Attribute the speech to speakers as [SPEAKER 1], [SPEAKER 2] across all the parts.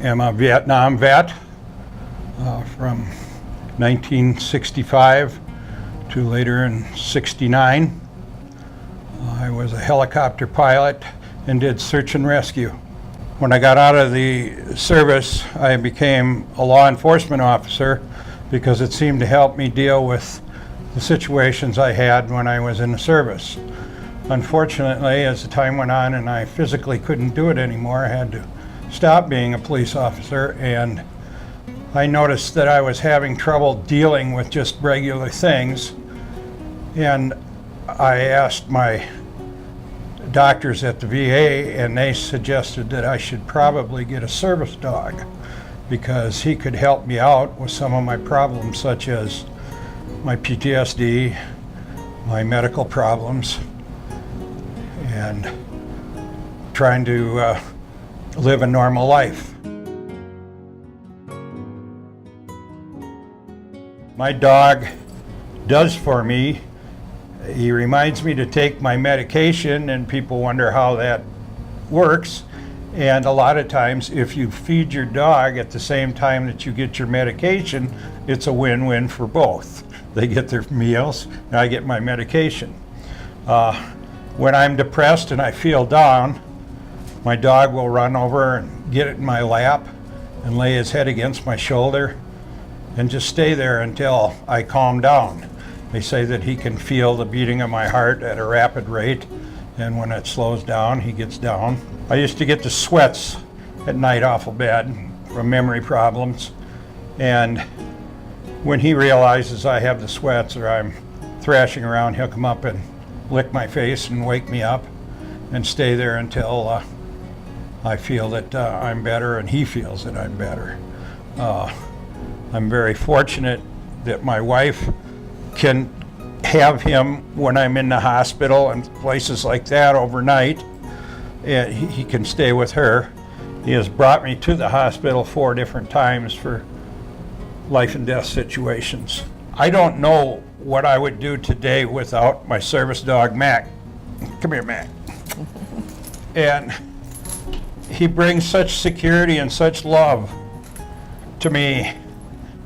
[SPEAKER 1] am a Vietnam vet from 1965 to later in '69. I was a helicopter pilot and did search and rescue. When I got out of the service, I became a law enforcement officer because it seemed to help me deal with the situations I had when I was in the service. Unfortunately, as the time went on and I physically couldn't do it anymore, I had to stop being a police officer, and I noticed that I was having trouble dealing with just regular things, and I asked my doctors at the VA, and they suggested that I should probably get a service dog because he could help me out with some of my problems, such as my PTSD, my medical problems, and trying to live a normal life. My dog does for me. He reminds me to take my medication, and people wonder how that works. And a lot of times, if you feed your dog at the same time that you get your medication, it's a win-win for both. They get their meals, and I get my medication. When I'm depressed and I feel down, my dog will run over and get it in my lap and lay his head against my shoulder and just stay there until I calm down. They say that he can feel the beating of my heart at a rapid rate, and when it slows down, he gets down. I used to get the sweats at night awful bad from memory problems, and when he realizes I have the sweats or I'm thrashing around, he'll come up and lick my face and wake me up and stay there until I feel that I'm better and he feels that I'm better. I'm very fortunate that my wife can have him when I'm in the hospital and places like that overnight, and he can stay with her. He has brought me to the hospital 4 different times for life and death situations. I don't know what I would do today without my service dog, Mac. Come here, Mac. And he brings such security and such love to me,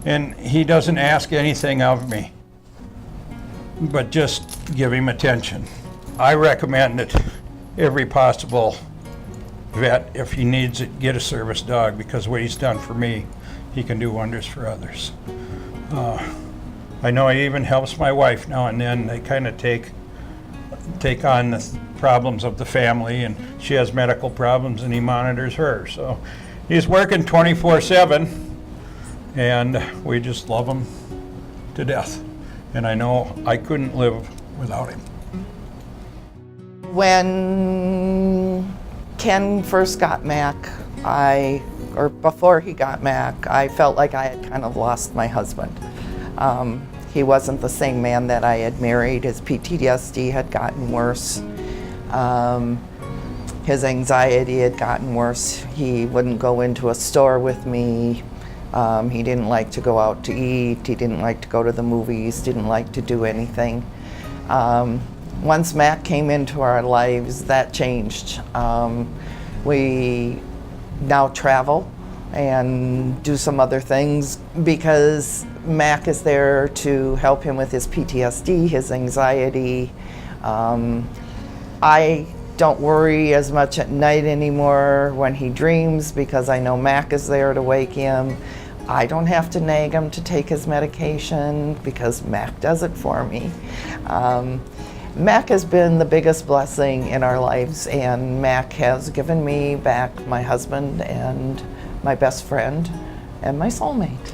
[SPEAKER 1] and he doesn't ask anything of me but just give him attention. I recommend that every possible vet, if he needs it, get a service dog, because what he's done for me, he can do wonders for others. I know he even helps my wife now and then. They kind of take on the problems of the family, and she has medical problems and he monitors her. So he's working 24/7, and we just love him to death. And I know I couldn't live without him.
[SPEAKER 2] When Ken first got Mac, or before he got Mac, I felt like I had kind of lost my husband. He wasn't the same man that I had married. His PTSD had gotten worse. His anxiety had gotten worse. He wouldn't go into a store with me. He didn't like to go out to eat. He didn't like to go to the movies, didn't like to do anything. Once Mac came into our lives, that changed. We now travel and do some other things because Mac is there to help him with his PTSD, his anxiety. I don't worry as much at night anymore when he dreams because I know Mac is there to wake him. I don't have to nag him to take his medication because Mac does it for me. Mac has been the biggest blessing in our lives, and Mac has given me back my husband and my best friend and my soulmate.